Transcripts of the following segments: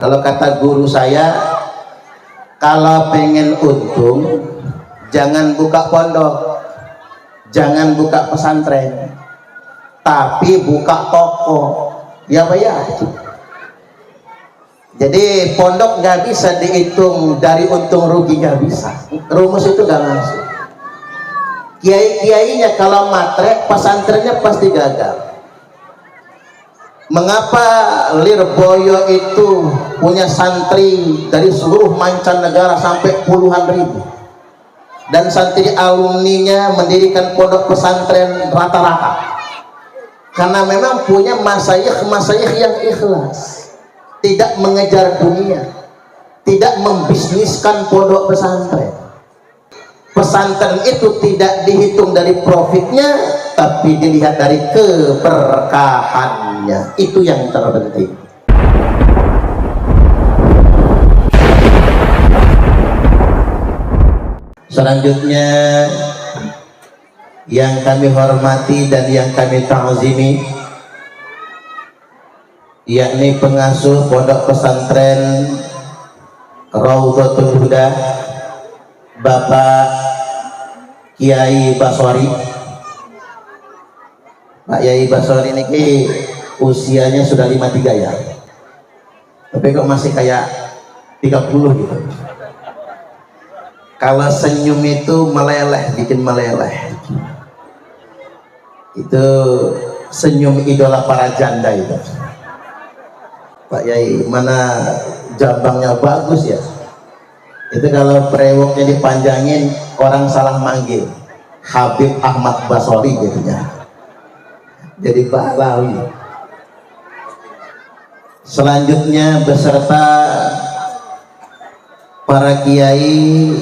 Kalau kata guru saya, kalau pengen untung jangan buka pondok, jangan buka pesantren, tapi buka toko. Ya Pak ya. Jadi pondok nggak bisa dihitung dari untung rugi, nggak bisa. Rumus itu nggak langsung. Kiai-kiainya kalau matre, pesantrennya pasti gagal. Mengapa Lirboyo itu punya santri dari seluruh mancanegara sampai puluhan ribu, dan santri alumninya mendirikan pondok pesantren rata-rata? Karena memang punya masyayikh yang ikhlas, tidak mengejar dunia, tidak membisniskan pondok pesantren. Pesantren itu tidak dihitung dari profitnya, tapi dilihat dari keberkahannya. Itu yang terpenting. Selanjutnya yang kami hormati dan yang kami ta'zimi, yakni pengasuh pondok pesantren Raudhatul Huda, Bapak Kiai Basori. Pak Kiai Basori ini usianya sudah 53 ya, tapi kok masih kayak 30 gitu. Kalau senyum itu meleleh, bikin meleleh. Itu senyum idola para janda itu. Pak Yai, mana jambangnya bagus ya. Itu kalau brewoknya dipanjangin, orang salah manggil Habib Ahmad Basori jadinya, jadi Balawi. Selanjutnya beserta para kiai,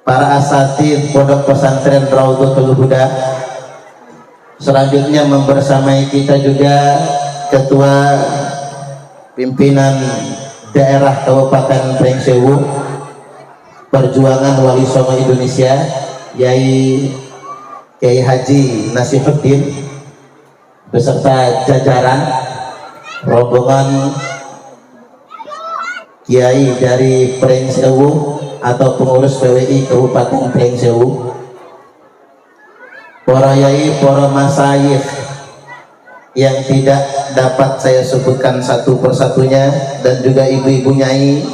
para asatidz pondok pesantren Raudhatul Huda. Selanjutnya membersamai kita juga ketua pimpinan daerah Kabupaten Pringsewu Perjuangan Wali Songo Indonesia, Yai Kiai Haji Nasihuddin, beserta jajaran rombongan kiai dari Pringsewu atau pengurus PWI Kabupaten Pringsewu, para yai, para masyayikh yang tidak dapat saya sebutkan satu persatunya, dan juga ibu-ibu nyai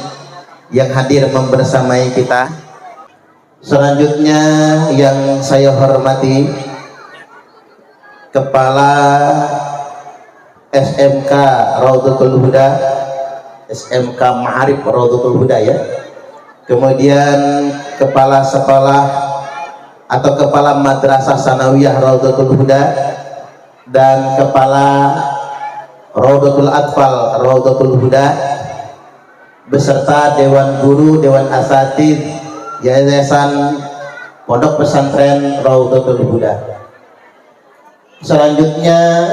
yang hadir membersamai kita. Selanjutnya yang saya hormati Kepala SMK Raudhatul Huda, SMK Ma'arif Raudhatul Huda ya. Kemudian kepala sekolah atau kepala madrasah sanawiyah Raudhatul Huda, dan kepala Raudhatul Atfal Raudhatul Huda, beserta dewan guru, dewan asatidz yayasan pondok pesantren Raudhatul Huda. Selanjutnya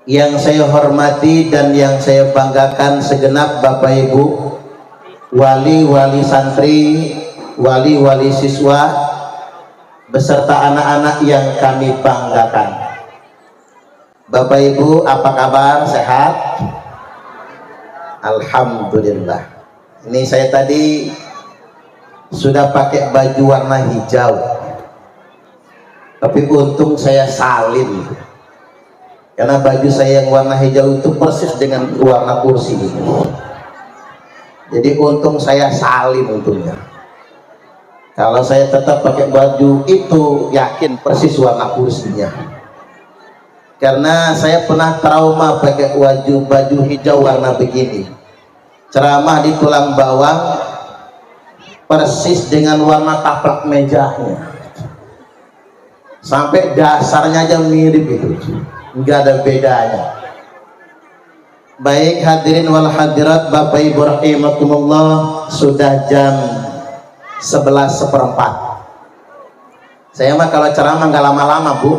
yang saya hormati dan yang saya banggakan segenap Bapak Ibu wali-wali santri, wali-wali siswa, beserta anak-anak yang kami banggakan. Bapak Ibu apa kabar? Sehat? Alhamdulillah. Ini saya tadi sudah pakai baju warna hijau, tapi untung saya salin, karena baju saya yang warna hijau itu persis dengan warna kursi ini. Jadi untung saya salin untungnya. Kalau saya tetap pakai baju itu, yakin persis warna kursinya. Karena saya pernah trauma pakai baju hijau warna begini. Ceramah di tulang bawang persis dengan warna taplak mejanya. Sampai dasarnya aja mirip itu. Enggak ada bedanya. Baik hadirin wal hadirat, Bapak Ibu rahimakumullah, sudah jam 11:15. Saya mah kalau ceramah nggak lama-lama Bu,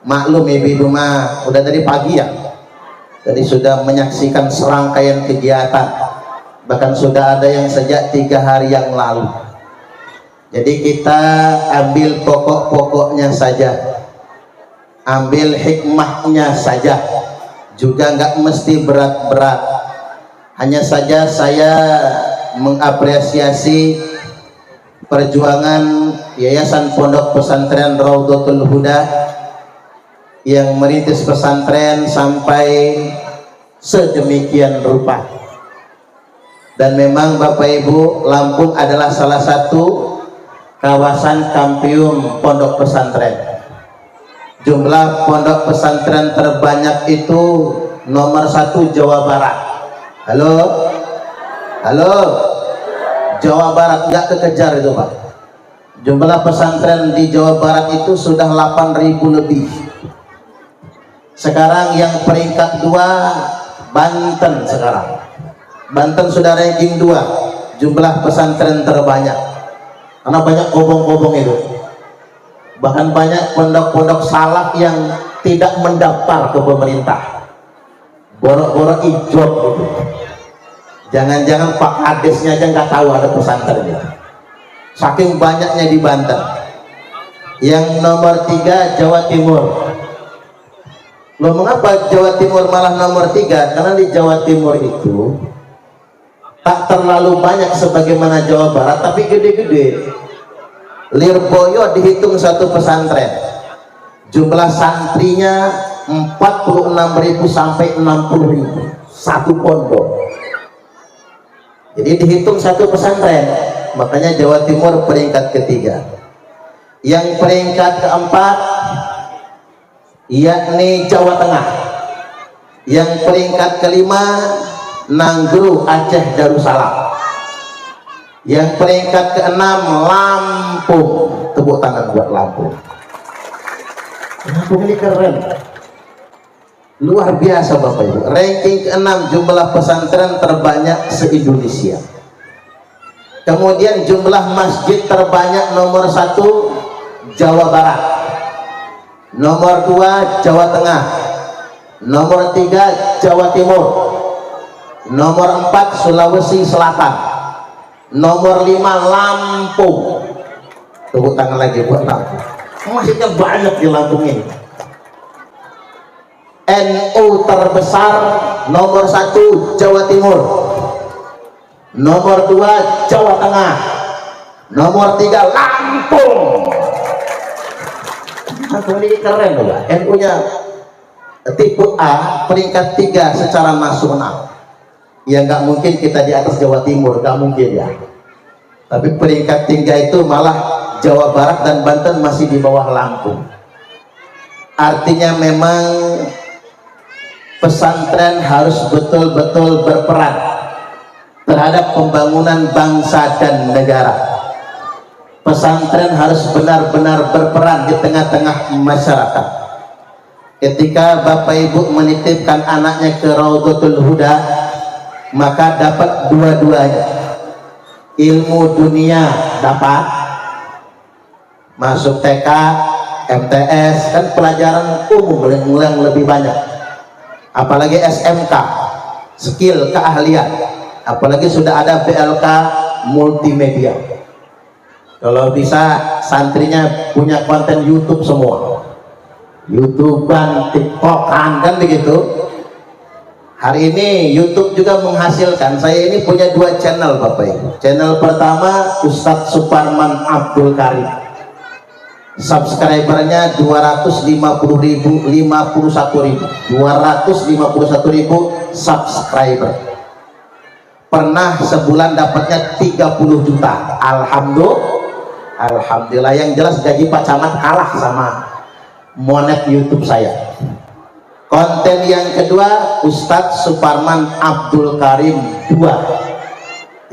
maklum ibu-ibu mah udah dari pagi ya, jadi sudah menyaksikan serangkaian kegiatan, bahkan sudah ada yang sejak 3 hari yang lalu. Jadi kita ambil pokok-pokoknya saja, ambil hikmahnya saja juga nggak mesti berat-berat. Hanya saja saya mengapresiasi perjuangan Yayasan Pondok Pesantren Raudhatul Huda yang merintis pesantren sampai sedemikian rupa. Dan memang Bapak Ibu, Lampung adalah salah satu kawasan kampium pondok pesantren. Jumlah pondok pesantren terbanyak itu nomor 1 Jawa Barat. Halo? Halo? Jawa Barat, nggak kekejar itu Pak. Jumlah pesantren di Jawa Barat itu sudah 8.000 lebih. Sekarang yang peringkat 2 Banten sekarang. Banten sudah ranking 2 jumlah pesantren terbanyak, karena banyak kobong-kobong itu. Bahkan banyak pondok-pondok salaf yang tidak mendaftar ke pemerintah, borok-borok ijob gitu. Jangan-jangan Pak Kadesnya aja nggak tahu ada pesantrennya, saking banyaknya di Banten. Yang nomor 3 Jawa Timur. Loh, mengapa Jawa Timur malah nomor 3? Karena di Jawa Timur itu tak terlalu banyak sebagaimana Jawa Barat, tapi gede-gede. Lirboyo dihitung satu pesantren, jumlah santrinya 46.000 sampai 60.000 satu pondok. Jadi dihitung satu pesantren, makanya Jawa Timur peringkat ketiga. Yang peringkat keempat yakni Jawa Tengah. Yang peringkat kelima Nangguru Aceh Darussalam. Yang peringkat keenam Lampung. Tepuk tangan buat Lampung. Lampung ini keren, luar biasa Bapak Ibu. Ranking keenam jumlah pesantren terbanyak se-Indonesia. Kemudian jumlah masjid terbanyak nomor 1 Jawa Barat, nomor 2 Jawa Tengah, nomor 3 Jawa Timur, nomor 4 Sulawesi Selatan, nomor 5 Lampung. Tepuk tangan lagi buat Lampung. Masjidnya banyak di Lampung ini. NU terbesar nomor 1 Jawa Timur, nomor 2 Jawa Tengah, nomor 3 Lampung. Lampung ini keren loh Pak. NU nya tipe A, peringkat 3 secara nasional. Ya nggak mungkin kita di atas Jawa Timur, nggak mungkin ya. Tapi peringkat 3 itu malah Jawa Barat dan Banten masih di bawah Lampung. Artinya memang pesantren harus betul-betul berperan terhadap pembangunan bangsa dan negara. Pesantren harus benar-benar berperan di tengah-tengah masyarakat. Ketika Bapak Ibu menitipkan anaknya ke Raudhatul Huda, maka dapat dua-duanya. Ilmu dunia dapat, masuk TK, MTS, kan pelajaran umum yang lebih banyak. Apalagi SMK, skill keahlian, apalagi sudah ada BLK multimedia. Kalau bisa santrinya punya konten YouTube semua, YouTubean, TikTokan, kan begitu. Hari ini YouTube juga menghasilkan. Saya ini punya 2 channel Bapak Ibu. Channel pertama Ustadz Suparman Abdul Karim, subscribernya 251.000 subscriber. Pernah sebulan dapatnya 30 juta. Alhamdulillah. Yang jelas gaji Pak Camat kalah sama monet YouTube saya. Konten yang kedua Ustadz Suparman Abdul Karim 2.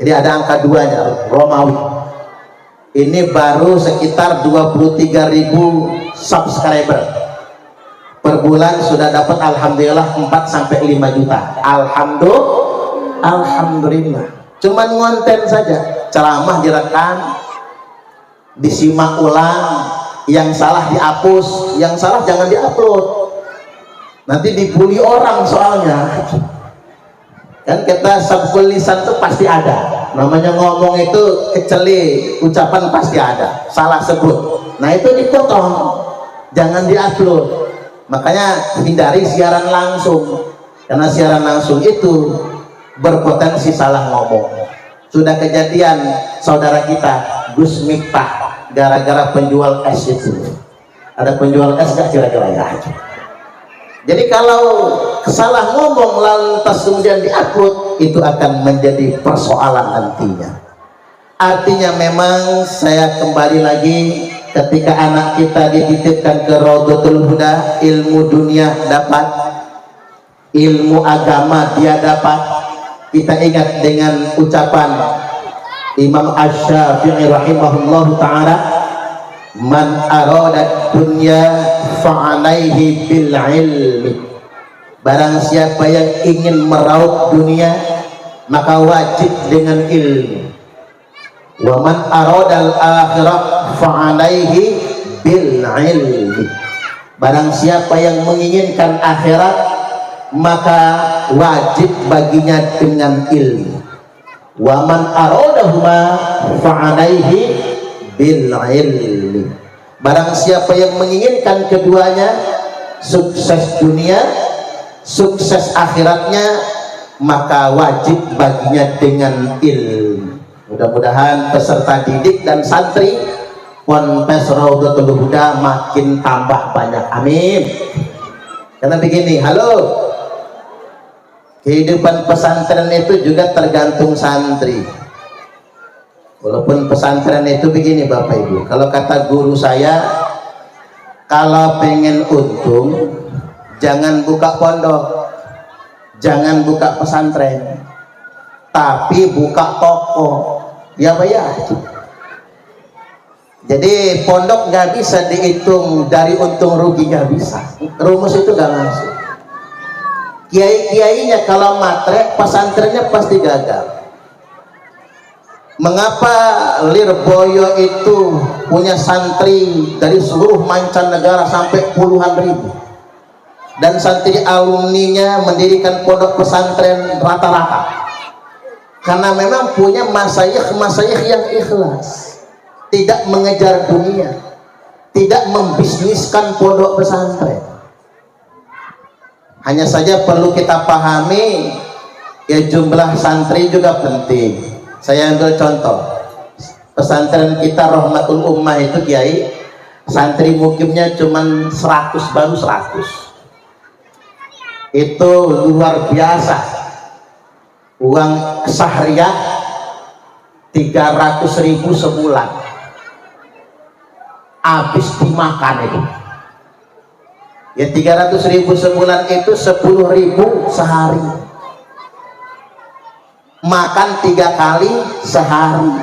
Jadi ada angka 2-nya, Romawi. Ini baru sekitar 23.000 subscriber. Per bulan sudah dapat alhamdulillah 4 sampai 5 juta. Alhamdulillah. Cuman ngonten saja, ceramah direkam, disimak ulang, yang salah dihapus, yang salah jangan diupload. Nanti dibully orang soalnya. Kan kita sabkul lisan itu pasti ada. Namanya ngomong itu keceli, ucapan pasti ada. Salah sebut. Nah itu dipotong, jangan diupload. Makanya hindari siaran langsung. karena siaran langsung itu berpotensi salah ngomong. Sudah kejadian saudara kita Gus Miftah gara-gara penjual es itu. Ada penjual es gak kira-kira ya? Jadi kalau salah ngomong lantas kemudian diupload, itu akan menjadi persoalan nantinya. Artinya memang saya kembali lagi, ketika anak kita dititipkan ke Raudhatul Huda, ilmu dunia dapat, ilmu agama dia dapat. Kita ingat dengan ucapan Imam Asy-Syafi'i rahimahullahu ta'ala, man arada dunya fa'alaihi bil ilmi. Barang siapa yang ingin meraup dunia, maka wajib dengan ilmu. Wa man aradal akhirah fa'alaihi bil ilmi. Barang siapa yang menginginkan akhirat, maka wajib baginya dengan ilmu. Wa man aradahuma fa'alaihi bil ilmi. Barang siapa yang menginginkan keduanya, sukses dunia, sukses akhiratnya, maka wajib baginya dengan ilmu. Mudah-mudahan peserta didik dan santri Ponpes Raudhatul Huda makin tambah banyak, amin. Karena begini, halo, kehidupan pesantren itu juga tergantung santri. Walaupun pesantren itu begini Bapak Ibu, kalau kata guru saya, kalau pengen untung jangan buka pondok, jangan buka pesantren, tapi buka toko, ya Pak ya. Jadi pondok nggak bisa dihitung dari untung rugi, nggak bisa, rumus itu nggak langsung. Kiai-kiainya kalau matre, pesantrennya pasti gagal. Mengapa Lirboyo itu punya santri dari seluruh mancanegara sampai puluhan ribu, dan santri alumninya mendirikan pondok pesantren rata-rata? Karena memang punya masayikh yang ikhlas, tidak mengejar dunia, tidak membisniskan pondok pesantren. Hanya saja perlu kita pahami, ya jumlah santri juga penting. Saya ambil contoh, pesantren kita Rahmatul Ummah itu Kiai, santri mukimnya cuman 100, baru 100. Itu luar biasa. Uang syahriah 300.000 sebulan, habis dimakan itu. Ya 300.000 sebulan itu 10.000 sehari. Makan 3 kali sehari.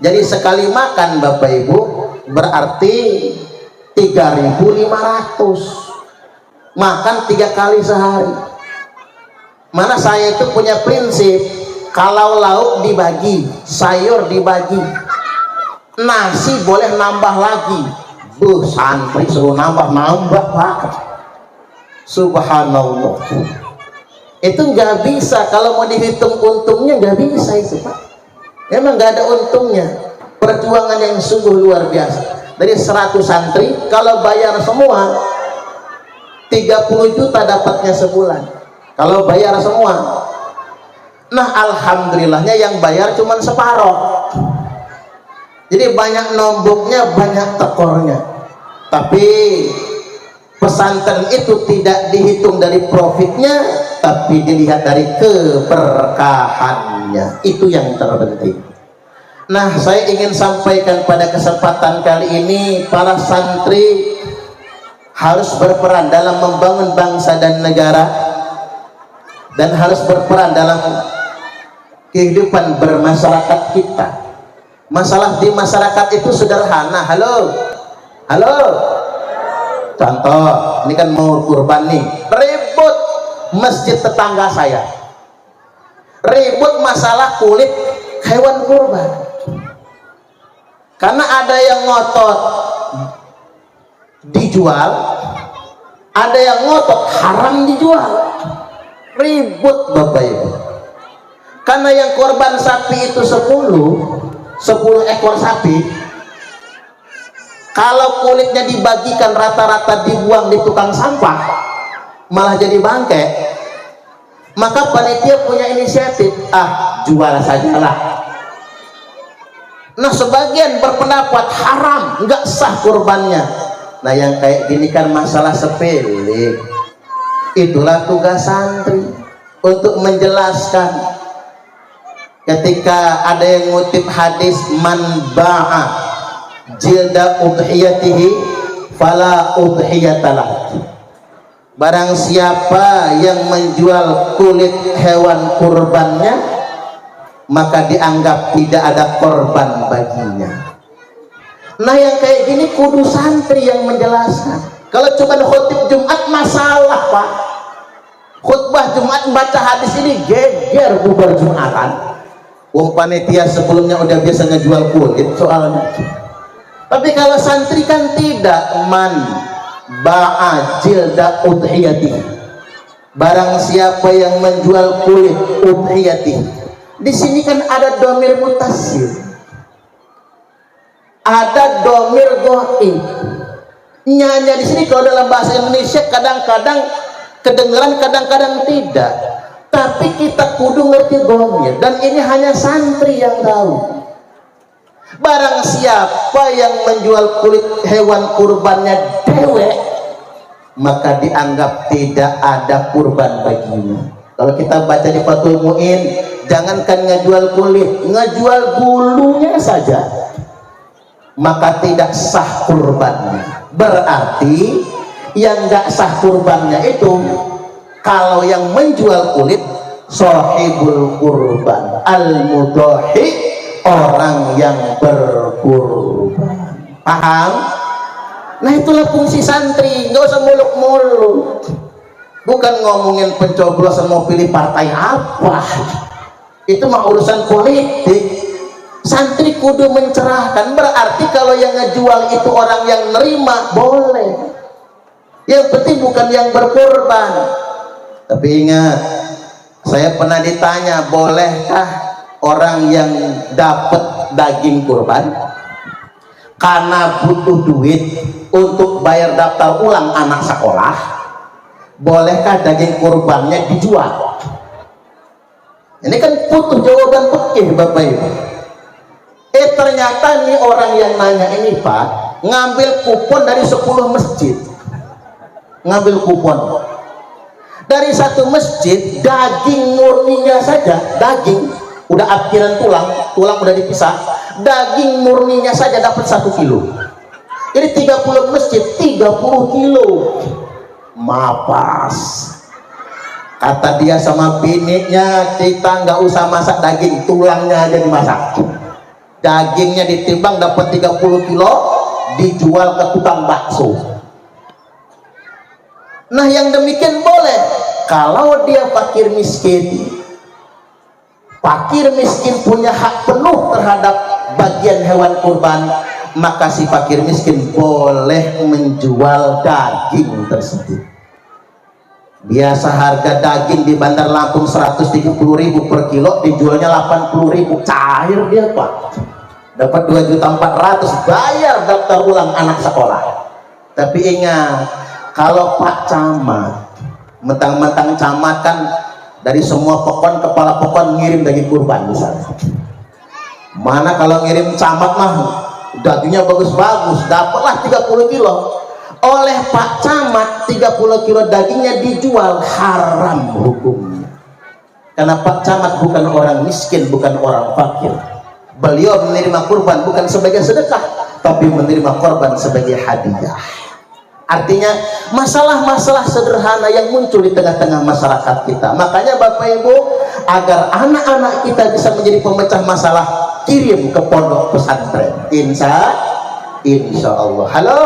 Jadi sekali makan Bapak Ibu berarti 3.500. Makan 3 kali sehari. Mana saya itu punya prinsip, kalau lauk dibagi, sayur dibagi, nasi boleh nambah lagi. Santri suruh nambah Pak. Subhanallah. Itu nggak bisa, kalau mau dihitung untungnya nggak bisa itu Pak. Memang nggak ada untungnya. Perjuangan yang sungguh luar biasa. Dari 100 santri, kalau bayar semua 30 juta dapatnya sebulan. Kalau bayar semua. Nah alhamdulillahnya yang bayar cuma separoh. Jadi banyak nomboknya, banyak tekornya. Tapi pesantren itu tidak dihitung dari profitnya, tapi dilihat dari keberkahannya. Itu yang terpenting. Nah, saya ingin sampaikan pada kesempatan kali ini, para santri harus berperan dalam membangun bangsa dan negara, dan harus berperan dalam kehidupan bermasyarakat kita. Masalah di masyarakat itu sederhana. Halo, contoh, ini kan mau kurban nih, ribut masjid tetangga saya, ribut masalah kulit hewan kurban, karena ada yang ngotot dijual, ada yang ngotot haram dijual. Ribut Bapak Ibu. Karena yang korban sapi itu 10 ekor sapi, kalau kulitnya dibagikan rata-rata dibuang di tukang sampah, malah jadi bangke. Maka panitia punya inisiatif, jual sajalah. Nah sebagian berpendapat haram, nggak sah kurbannya. Nah yang kayak gini kan masalah sepele. Itulah tugas santri untuk menjelaskan. Ketika ada yang ngutip hadis man ba'a jilda udhiyatihi fala udhiyatalah, barang siapa yang menjual kulit hewan kurbannya maka dianggap tidak ada korban baginya. Nah yang kayak gini kudu santri yang menjelaskan. Kalau cuma khutbah Jumat masalah pak, khutbah Jumat baca hadis ini geger bubar Jumatan. Wong panitia sebelumnya udah biasa ngejual kulit soalnya. Tapi kalau santri kan tidak, man ba'a jilda udhiyati, barang siapa yang menjual kulit udhiyati. Di sini kan ada domir mutasir, ada domir goib. Nyanya di sini kalau dalam bahasa Indonesia kadang-kadang kedengaran, kadang-kadang tidak. Tapi kita kudu ngerti domir, dan ini hanya santri yang tahu. Barang siapa yang menjual kulit hewan kurbannya dewek, maka dianggap tidak ada kurban baginya. Kalau kita baca di Fathul Mu'in, jangankan ngejual kulit, ngejual bulunya saja, maka tidak sah kurbannya. Berarti yang nggak sah kurbannya itu kalau yang menjual kulit sahibul kurban, al-mudahi, orang yang berkurban. Paham? Nah itulah fungsi santri, nggak usah muluk-muluk. Bukan ngomongin pencoblosan mau pilih partai apa, itu mah urusan politik. Santri kudu mencerahkan. Berarti kalau yang ngejual itu orang yang nerima boleh, yang penting bukan yang berkorban. Tapi ingat, saya pernah ditanya, bolehkah orang yang dapat daging kurban karena butuh duit untuk bayar daftar ulang anak sekolah, bolehkah daging kurbannya dijual? Ini kan butuh jawaban fikih Bapak Ibu. Ternyata nih orang yang nanya ini Pak, ngambil kupon dari 10 masjid, ngambil kupon dari satu masjid, daging murninya saja, daging udah akhiran tulang udah dipisah, daging murninya saja dapat 1 kilo. Jadi 30 masjid 30 kilo. Mapas. Kata dia sama bininya, kita nggak usah masak daging, tulangnya aja dimasak. Dagingnya ditimbang dapat 30 kilo, dijual ke tukang bakso. Nah yang demikian boleh kalau dia fakir miskin. Fakir miskin punya hak penuh terhadap bagian hewan kurban, maka si fakir miskin boleh menjual daging tersebut. Biasa harga daging di Bandar Lampung 130.000 per kilo, dijualnya 80.000, cair dia Pak. Dapat 2.400.000, bayar daftar ulang anak sekolah. Tapi ingat, kalau Pak Camat, mentang-mentang camat kan dari semua pokon, kepala pokon ngirim daging kurban misalnya. Mana kalau ngirim camat mah dagingnya bagus-bagus, dapatlah 30 kilo. Oleh Pak Camat 30 kilo dagingnya dijual, haram hukumnya. Karena Pak Camat bukan orang miskin, bukan orang fakir. Beliau menerima kurban bukan sebagai sedekah, tapi menerima korban sebagai hadiah. Artinya masalah-masalah sederhana yang muncul di tengah-tengah masyarakat kita. Makanya Bapak Ibu, agar anak-anak kita bisa menjadi pemecah masalah, kirim ke pondok pesantren. Insya Allah. Halo.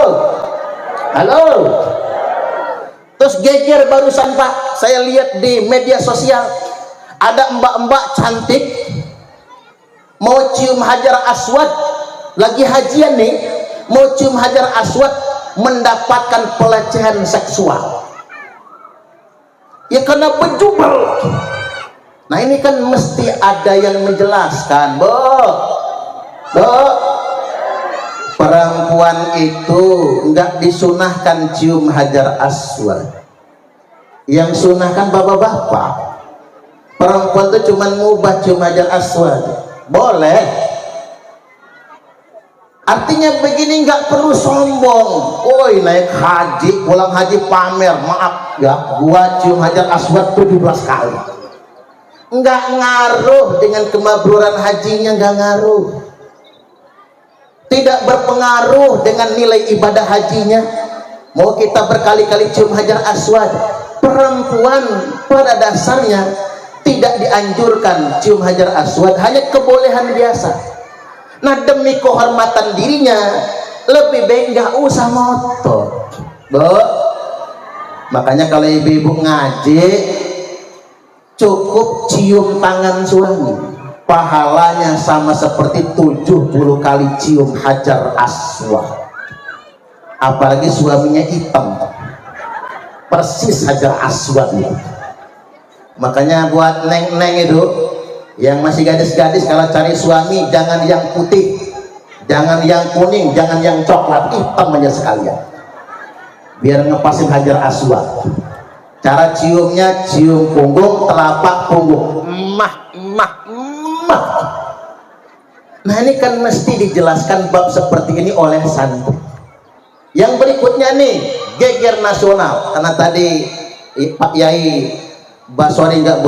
Terus geger barusan Pak, saya lihat di media sosial ada mbak-mbak cantik mau cium hajar aswad, lagi hajian nih, mau cium hajar aswad, mendapatkan pelecehan seksual. Ya karena bejubel. Nah ini kan mesti ada yang menjelaskan, Bu, perempuan itu enggak disunahkan cium hajar aswad. Yang sunnah kan bapak-bapak. Perempuan tuh cuman mubah cium hajar aswad, boleh. Artinya begini, nggak perlu sombong. Woi, naik haji, pulang haji pamer, maaf ya, gua cium hajar aswad 17 kali. Nggak ngaruh dengan kemabruran hajinya, nggak ngaruh. Tidak berpengaruh dengan nilai ibadah hajinya. Mau kita berkali-kali cium hajar aswad, perempuan pada dasarnya tidak dianjurkan cium hajar aswad, hanya kebolehan biasa. Nah, demi kehormatan dirinya lebih baik nggak usah motor, Bu. Makanya kalau ibu-ibu ngaji cukup cium tangan suami, pahalanya sama seperti 70 kali cium hajar aswad. Apalagi suaminya hitam persis hajar aswad ya. Makanya buat neng-neng itu yang masih gadis-gadis, kalau cari suami jangan yang putih, jangan yang kuning, jangan yang coklat, hitam aja sekalian, biar ngepasin hajar aswad. Cara ciumnya cium punggung, telapak punggung, emah. Nah, ini kan mesti dijelaskan bab seperti ini oleh santri. Yang berikutnya nih, geger nasional. Karena tadi Pak Yai Basori nggak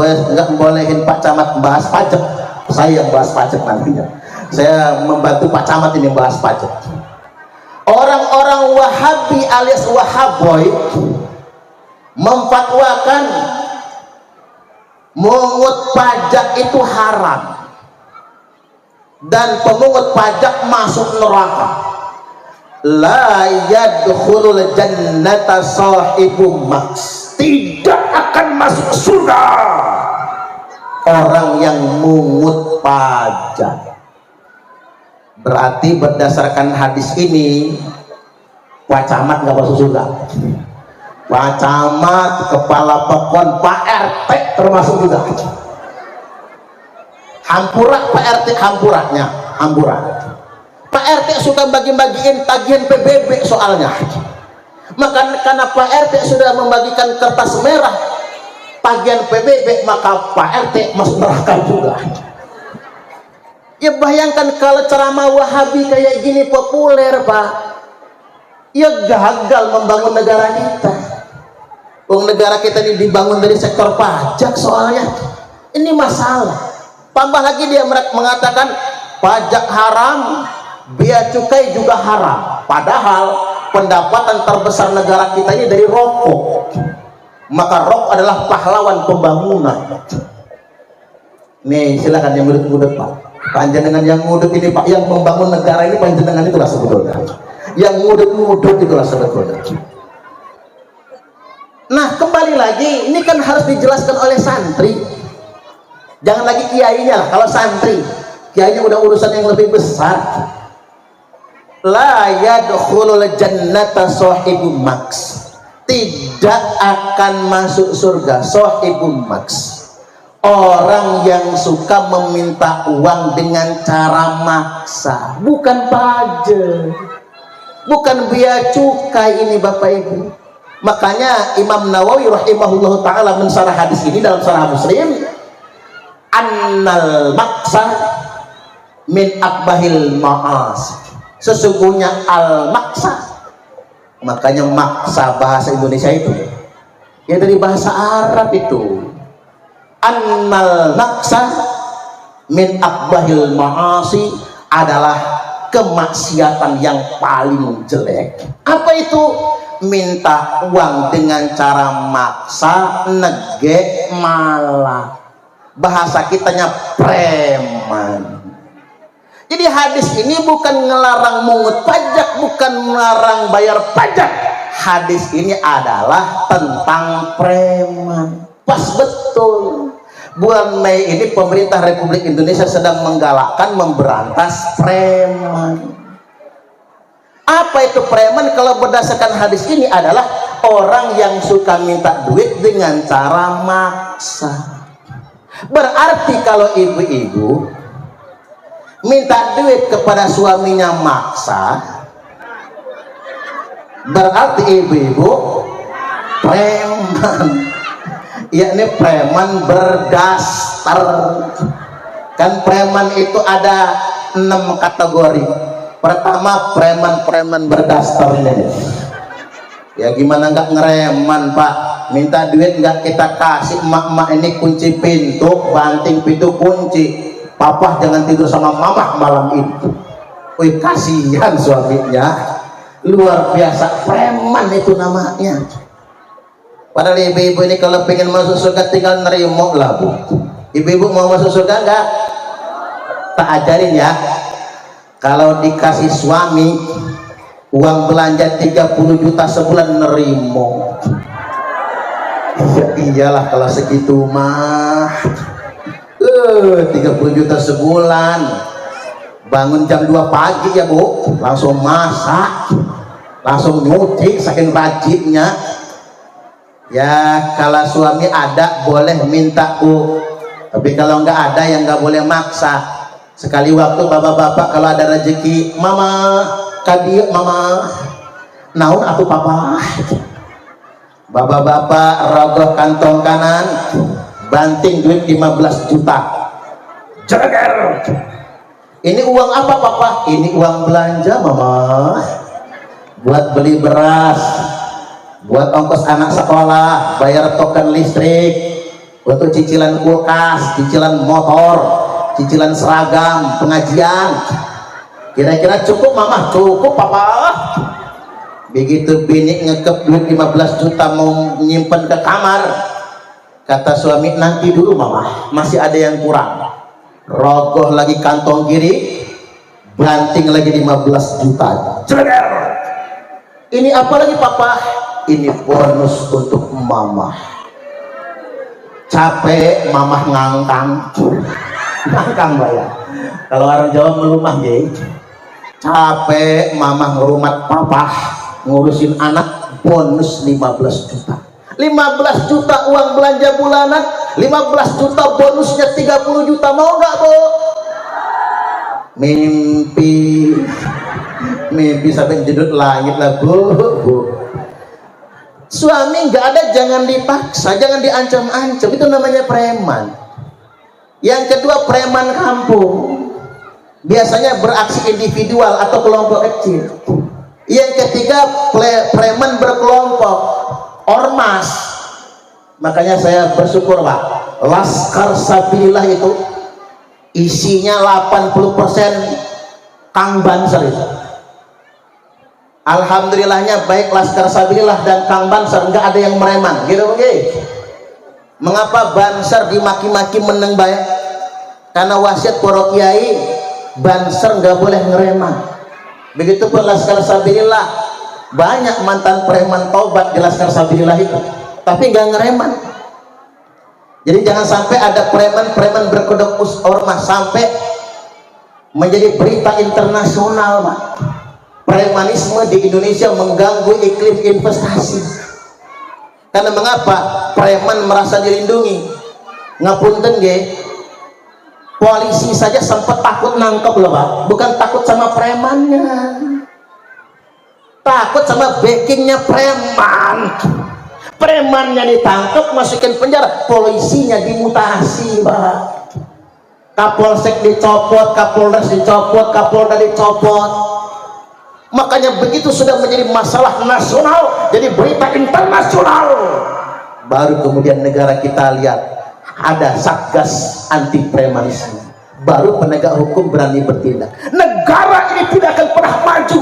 bolehin Pak Camat membahas pajak, saya yang bahas pajak nantinya. Saya membantu Pak Camat ini membahas pajak. Orang-orang Wahabi alias Wahaboy memfatwakan mungut pajak itu haram dan pemungut pajak masuk neraka. La yadkhulul jannata sahibu maks, tidak akan masuk surga orang yang mungut pajak. Berarti berdasarkan hadis ini Pak Camat nggak masuk surga. Pak Camat, kepala pekon, Pak RT termasuk juga. Hampura Pak RT, hampura. Pak RT suka bagi-bagiin tagihan PBB soalnya. Maka karena Pak RT sudah membagikan kertas merah tagihan PBB, maka Pak RT masuk neraka juga. Ya bayangkan kalau ceramah Wahabi kayak gini populer, Pak, ya gagal membangun negara kita. Negara kita ini dibangun dari sektor pajak soalnya. Ini masalah. Tambah lagi dia mengatakan pajak haram, bea cukai juga haram, padahal pendapatan terbesar negara kita ini dari rokok. Maka rokok adalah pahlawan pembangunan. Nih silakan yang ngudut Pak, panjenengan yang ngudut ini Pak, yang membangun negara ini panjenengan itulah sebetulnya, yang ngudut itulah sebetulnya. Nah, kembali lagi, ini kan harus dijelaskan oleh santri, jangan lagi kiainya lah. Kalau santri, kiainya udah urusan yang lebih besar. La yadkhulul jannata sahibu maks, tidak akan masuk surga sahibu maks, orang yang suka meminta uang dengan cara maksa, bukan pajak, bukan bea cukai ini Bapak Ibu. Makanya Imam Nawawi rahimahullah ta'ala mensarah hadis ini dalam Sahih Muslim, annal maksa min akbahil ma'as, sesungguhnya al maksa, makanya maksa bahasa Indonesia itu ya dari bahasa Arab itu, annal maksa min akbahil ma'asi, adalah kemaksiatan yang paling jelek. Apa itu? Minta uang dengan cara maksa, nege, malah, bahasa kitanya preman. Jadi hadis ini bukan ngelarang mungut pajak, bukan melarang bayar pajak. Hadis ini adalah tentang preman. Pas betul. Bulan Mei ini pemerintah Republik Indonesia sedang menggalakkan memberantas preman. Apa itu preman? Kalau berdasarkan hadis ini adalah orang yang suka minta duit dengan cara maksa. Berarti kalau ibu-ibu minta duit kepada suaminya maksa, berarti ibu-ibu preman. yakni preman berdaster. Kan preman itu ada 6 kategori. Pertama, preman berdaster ini. Ya gimana nggak ngereman Pak, minta duit nggak kita kasih, emak-emak ini kunci pintu, banting pintu kunci, papa jangan tidur sama mama malam ini. Wih, kasihan suaminya, luar biasa, preman itu namanya. Padahal ibu-ibu ini kalau pengen masuk surga tinggal nerimo lah Bu. Ibu-ibu mau masuk surga nggak? Tak ajarin ya, kalau dikasih suami uang belanja 30 juta sebulan nerimo. Ya iyalah kalau segitu mah 30 juta sebulan, bangun jam 2 pagi ya Bu, langsung masak, langsung nyuci saking rajinnya. Ya kalau suami ada boleh minta Bu, tapi kalau nggak ada yang nggak boleh maksa. Sekali waktu bapak-bapak kalau ada rezeki, mama kadia mama naon aku papa, bapak-bapak rogoh kantong kanan, banting duit 15 juta, jeger. Ini uang apa papa? Ini uang belanja mama, buat beli beras, buat ongkos anak sekolah, bayar token listrik, untuk cicilan kulkas, cicilan motor, cicilan seragam, pengajian. Kira-kira cukup mama? Cukup papa. Begitu bini ngekep duit 15 juta mau nyimpen ke kamar, kata suami nanti dulu mama, masih ada yang kurang. Rogoh lagi kantong kiri, banting lagi 15 juta. Celer. Ini apa lagi papa? Ini bonus untuk mama. Capek mama ngangkang. Ngangkang bayar. Kalau orang Jawa melumah ya. Capek mama ngerumat papa ngurusin anak, bonus 15 juta. 15 juta uang belanja bulanan, 15 juta bonusnya 30 juta. Mau nggak Bu? Mimpi sampai jedut langit lah Bu. Suami nggak ada jangan dipaksa, jangan diancam-ancam, itu namanya preman. Yang kedua, preman kampung, biasanya beraksi individual atau kelompok kecil. Yang ketiga, preman berkelompok, ormas. Makanya saya bersyukur Pak, Laskar Sabilillah itu isinya 80% Kang Banser itu. Alhamdulillahnya baik Laskar Sabilillah dan Kang Banser nggak ada yang mereman gitu mungkin. Mengapa Banser dimaki-maki meneng baik? Karena wasiat para kiai, Banser nggak boleh ngereman. Begitupun Laskar Sabilillah, banyak mantan preman taubat di Laskar Sabilillah itu, tapi nggak ngereman. Jadi jangan sampai ada preman berkedok ormas sampai menjadi berita internasional Pak. Premanisme di Indonesia mengganggu iklim investasi. Karena mengapa? Preman merasa dilindungi. Ngapunten ge, polisi saja sempat takut nangkep loh Pak. Bukan takut sama premannya, takut sama backingnya preman. Premannya ditangkap, masukin penjara, polisinya dimutasi Pak. Kapolsek dicopot, Kapolres dicopot, Kapolda dicopot. Makanya begitu sudah menjadi masalah nasional, jadi berita internasional, baru kemudian negara kita lihat ada Satgas anti premanisme, baru penegak hukum berani bertindak. Negara ini tidak akan pernah maju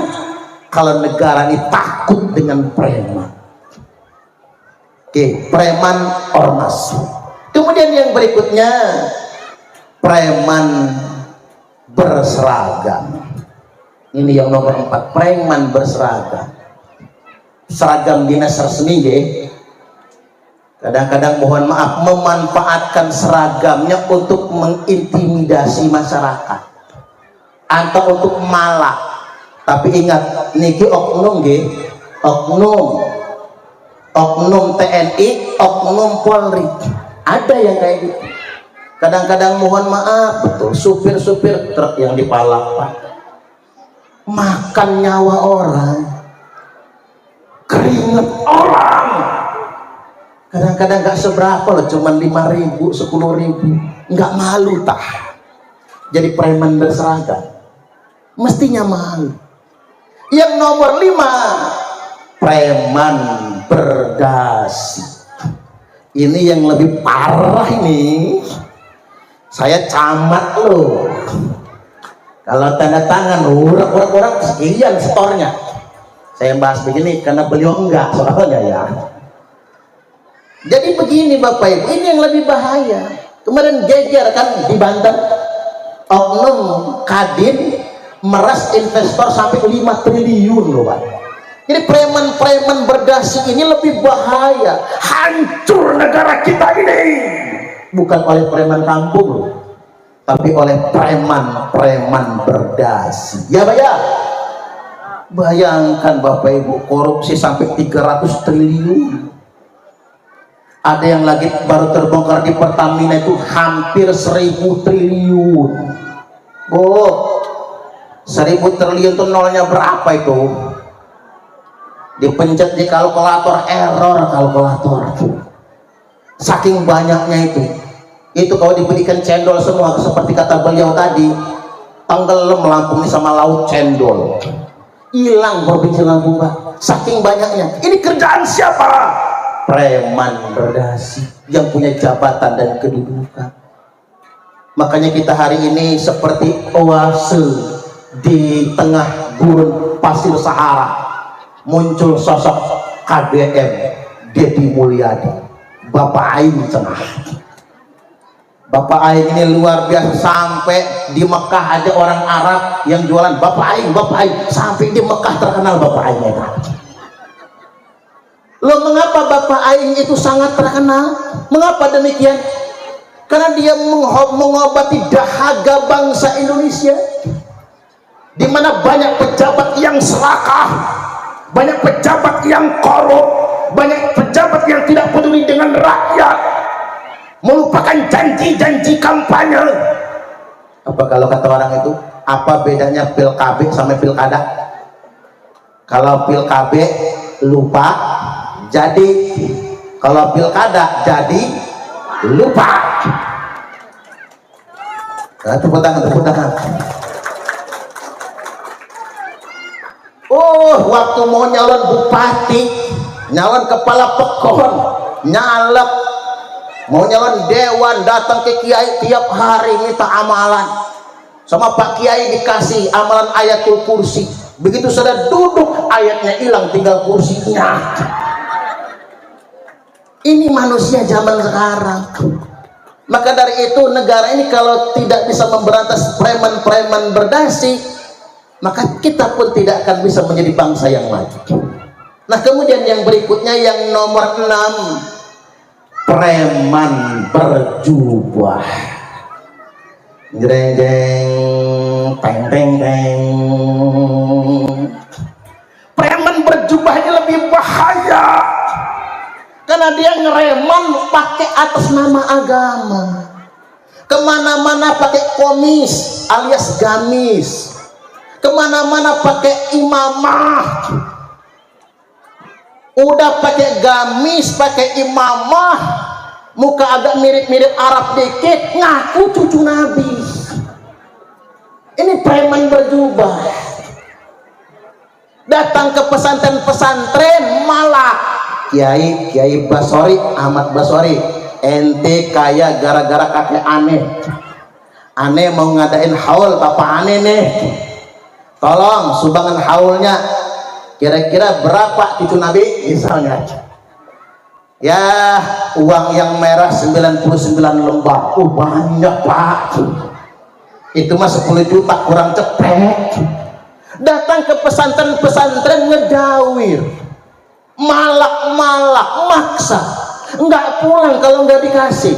kalau negara ini takut dengan preman. Oke, preman ormas. Kemudian yang berikutnya, preman berseragam. Ini yang nomor 4, preman berseragam. Seragam dinas resmi ya. Kadang-kadang mohon maaf memanfaatkan seragamnya untuk mengintimidasi masyarakat atau untuk malak. Tapi ingat, niki oknum nggih, oknum TNI, oknum Polri. Ada yang kayak gitu. Kadang-kadang mohon maaf, betul, supir-supir truk yang dipalak Pak, makan nyawa orang, keringet orang. Kadang-kadang nggak seberapa loh, cuman 5.000, 10.000, nggak malu tah. Jadi preman berseragam, mestinya malu. Yang nomor 5, preman berdasi. Ini yang lebih parah ini. Saya camat loh. Kalau tanda tangan, orang sekian setornya. Saya bahas begini karena beliau enggak soalnya ya. Jadi begini Bapak Ibu, ini yang lebih bahaya. Kemarin geger kan di Banten, oknum kadin meras investor sampai 5 triliun loh Pak. Jadi preman-preman berdasi ini lebih bahaya. Hancur negara kita ini. Bukan oleh preman kampung loh, tapi oleh preman-preman berdasi. Ya Pak ya. Bayangkan Bapak Ibu, korupsi sampai 300 triliun. Ada yang lagi baru terbongkar di Pertamina itu hampir 1.000 triliun. Oh, 1.000 triliun itu nolnya berapa itu? Dipencet di kalkulator, error kalkulator. Saking banyaknya itu kalau diberikan cendol semua, seperti kata beliau tadi, tenggelam Lampung ini sama laut cendol. Hilang provinsi Lampung Pak, saking banyaknya. Ini kerjaan siapa? Preman berdasi yang punya jabatan dan kedudukan. Makanya kita hari ini seperti oase di tengah gurun pasir Sahara. Muncul sosok KDM Deddy Mulyadi, Bapak Aing cenah. Bapak Aing ini luar biasa, sampai di Mekah ada orang Arab yang jualan Bapak Aing, sampai di Mekah terkenal Bapak Aing. Loh, mengapa Bapak Aing itu sangat terkenal? Mengapa demikian? Karena dia mengobati dahaga bangsa Indonesia, di mana banyak pejabat yang serakah, banyak pejabat yang korup, banyak pejabat yang tidak peduli dengan rakyat, melupakan janji-janji kampanye. Apa kalau kata orang itu, apa bedanya pilkab sama pilkada? Kalau pilkab lupa jadi, kalau pilkada jadi lupa. Nah, tepuk tangan. Oh, waktu mau nyalon bupati, nyalon kepala pekon, nyalek, mau nyalon dewan, datang ke kiai tiap hari minta amalan. Sama Pak Kiai dikasih amalan ayatul kursi. Begitu sudah duduk, ayatnya hilang, tinggal kursinya. Ini manusia zaman sekarang. Maka dari itu negara ini kalau tidak bisa memberantas preman-preman berdasi, maka kita pun tidak akan bisa menjadi bangsa yang maju. Nah, kemudian yang berikutnya, yang nomor 6, preman berjubah. Jreng jreng, teng teng teng. Preman berjubahnya lebih bahaya, karena dia ngereman pakai atas nama agama. Kemana-mana pakai komis alias gamis, kemana-mana pakai imamah. Udah pakai gamis, pakai imamah, muka agak mirip-mirip Arab dikit, ngaku cucu Nabi. Ini preman berjubah. Datang ke pesantren-pesantren, malah Kiai Basori, Ahmad Basori, ente kaya gara-gara kakek aneh mau ngadain haul, bapak aneh nih, tolong sumbangan haulnya kira-kira berapa cucu Nabi misalnya. Ya, uang yang merah 99 lembar. Banyak Pak, itu mah 10 juta kurang cepet. Datang ke pesantren-pesantren ngedawir, malak-malak, maksa, nggak pulang kalau nggak dikasih,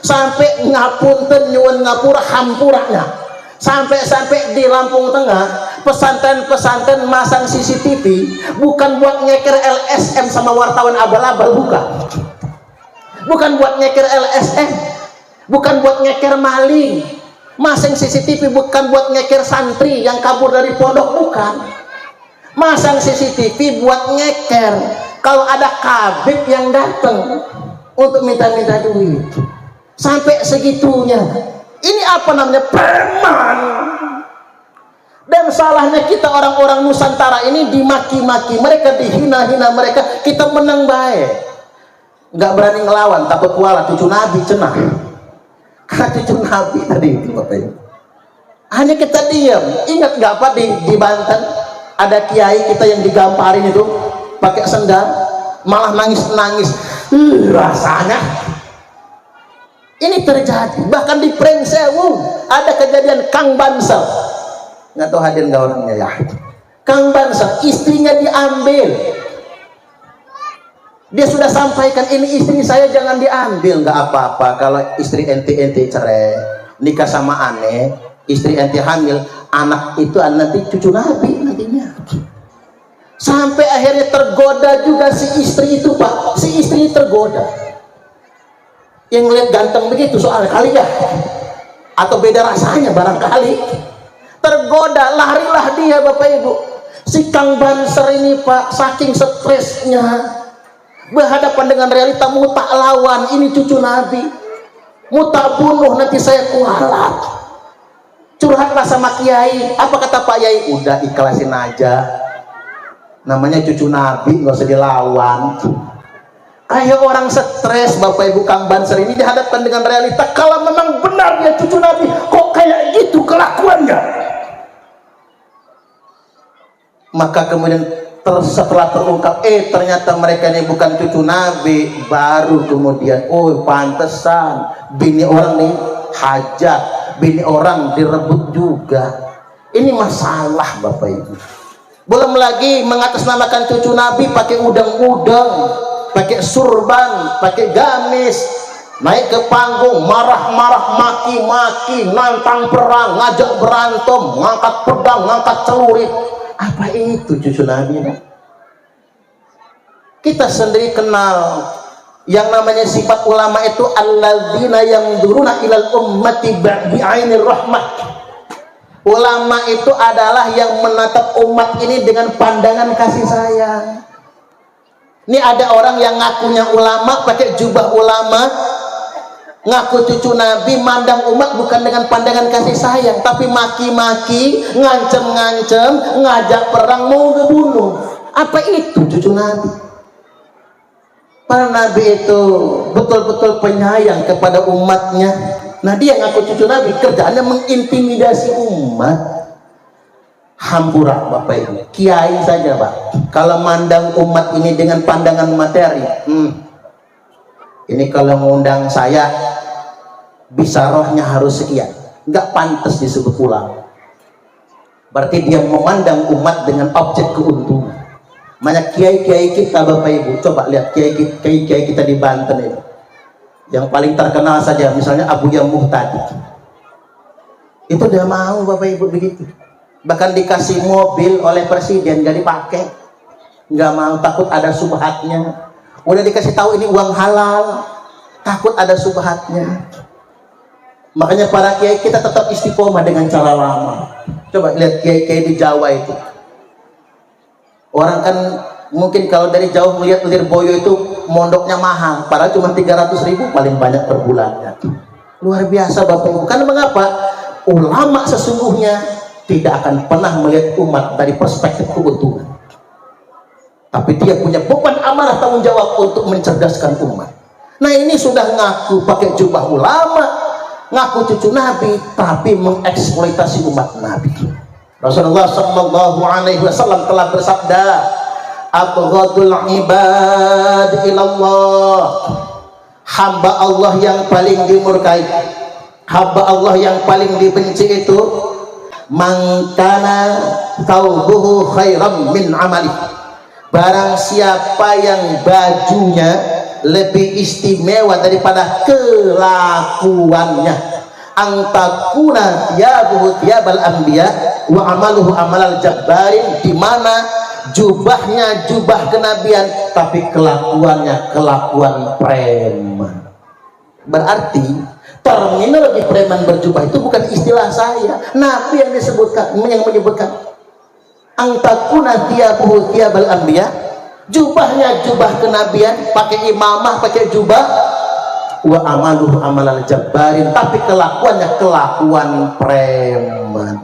sampai ngapunten nyuwun ngapura hampuranya, sampai di Lampung Tengah pesantren-pesantren masang CCTV bukan buat ngeker LSM sama wartawan abal-abal, bukan buat ngeker LSM, bukan buat ngeker maling. Masang CCTV bukan buat ngeker santri yang kabur dari pondok, bukan. Masang CCTV buat ngeker kalau ada kabib yang datang. untuk minta-minta duit. Sampai segitunya. Ini apa namanya? Preman. Dan salahnya kita orang-orang Nusantara ini dimaki-maki, mereka dihina-hina, mereka kita menang baik, nggak berani ngelawan, takut kuala cucu Nabi cenah. Karena cucu Nabi tadi itu Bapak Ibu. Hanya kita diam. Ingat nggak apa di Banten ada kiai kita yang digamparin itu pakai sendal, malah nangis-nangis. Rasanya ini terjadi. Bahkan di Pringsewu ada kejadian Kang Bansal. Nggak tahu hadir nggak orangnya ya. Kang Bansal istrinya diambil. Dia sudah sampaikan, ini istri saya jangan diambil. Nggak apa-apa kalau istri ente cerai, nikah sama aneh, istri ente hamil, anak itu nanti cucu Nabi nantinya. Sampai akhirnya tergoda juga si istri itu Pak. Si istri tergoda. Yang lihat ganteng begitu soalnya kali ya, atau beda rasanya barangkali, tergoda, larilah dia Bapak Ibu. Si Kang Banser ini Pak, saking stresnya berhadapan dengan realita, mau tak lawan, ini cucu Nabi, mau tak bunuh nanti saya kualat. Curhatlah sama kiai. Apa kata Pak Yai? Udah ikhlasin aja, namanya cucu Nabi, nggak usah dilawan. Ayo orang stres Bapak Ibu. Kang Banser ini dihadapkan dengan realita, kalau memang benar dia cucu Nabi, kok kayak gitu kelakuannya. Maka kemudian setelah terungkap, ternyata mereka ini bukan cucu Nabi, baru kemudian, oh pantesan bini orang nih hajat, bini orang direbut juga. Ini masalah Bapak Ibu. Belum lagi mengatasnamakan cucu Nabi pakai udang-udang, pakai surban, pakai gamis, naik ke panggung, marah-marah, maki-maki, nantang perang, ngajak berantem, ngangkat pedang, ngangkat celurit. Apa itu cucu Nabi? Kita sendiri kenal yang namanya sifat ulama itu, alladzina yanzuruna ilal ummati bi'ainir rahmah. Ulama itu adalah yang menatap umat ini dengan pandangan kasih sayang. Ini ada orang yang ngakunya ulama, pakai jubah ulama, ngaku cucu Nabi, mandang umat bukan dengan pandangan kasih sayang, tapi maki-maki, ngancem-ngancem, ngajak perang, mau ngebunuh. Apa itu cucu Nabi? Para Nabi itu betul-betul penyayang kepada umatnya. Nah dia ngaku cucu Nabi, kerjaannya mengintimidasi umat. Hampura Bapak Ibu. Kiai saja Pak, kalau mandang umat ini dengan pandangan materi, ini kalau mengundang saya bisa rohnya harus sekian, nggak pantas disebut ulama. Berarti dia memandang umat dengan objek keuntungan. Banyak kiai-kiai kita Bapak Ibu, coba lihat kiai-kiai kita di Banten itu, yang paling terkenal saja misalnya Abu Yamuh tadi, itu dia mau Bapak Ibu begitu. Bahkan dikasih mobil oleh presiden gak dipakai, nggak mau, takut ada subhatnya. Udah dikasih tahu ini uang halal, takut ada subhatnya. Makanya para kiai kita tetap istiqomah dengan cara lama. Coba lihat kiai-kiai di Jawa itu, orang kan mungkin kalau dari jauh melihat Lirboyo itu mondoknya mahal, padahal cuma 300.000 paling banyak per bulannya. Luar biasa Bapak Ibu. Karena mengapa? Ulama sesungguhnya tidak akan pernah melihat umat dari perspektif keuntungan, tapi dia punya beban amanah tanggung jawab untuk mencerdaskan umat. Nah ini sudah ngaku pakai jubah ulama, ngaku cucu Nabi, tapi mengeksploitasi umat Nabi. Rasulullah Shallallahu Alaihi Wasallam telah bersabda, abghadul ibad ilallah, hamba Allah yang paling dimurkai, hamba Allah yang paling dibenci itu mangkana thawbuhu khairam min amali, barang siapa yang bajunya lebih istimewa daripada kelakuannya, angtakuna thiyabuhu thiyabal anbiya wa amaluhu amalal jabbarin, di mana jubahnya jubah kenabian tapi kelakuannya kelakuan preman. Berarti terminologi preman berjubah itu bukan istilah saya, Nabi yang disebutkan, yang menyebutkan angtakuna thiyabuhu thiyabal anbiya Jubahnya jubah kenabian, pakai imamah, pakai jubah. Wa amaluhu amalal jabbarin, tapi kelakuannya kelakuan preman.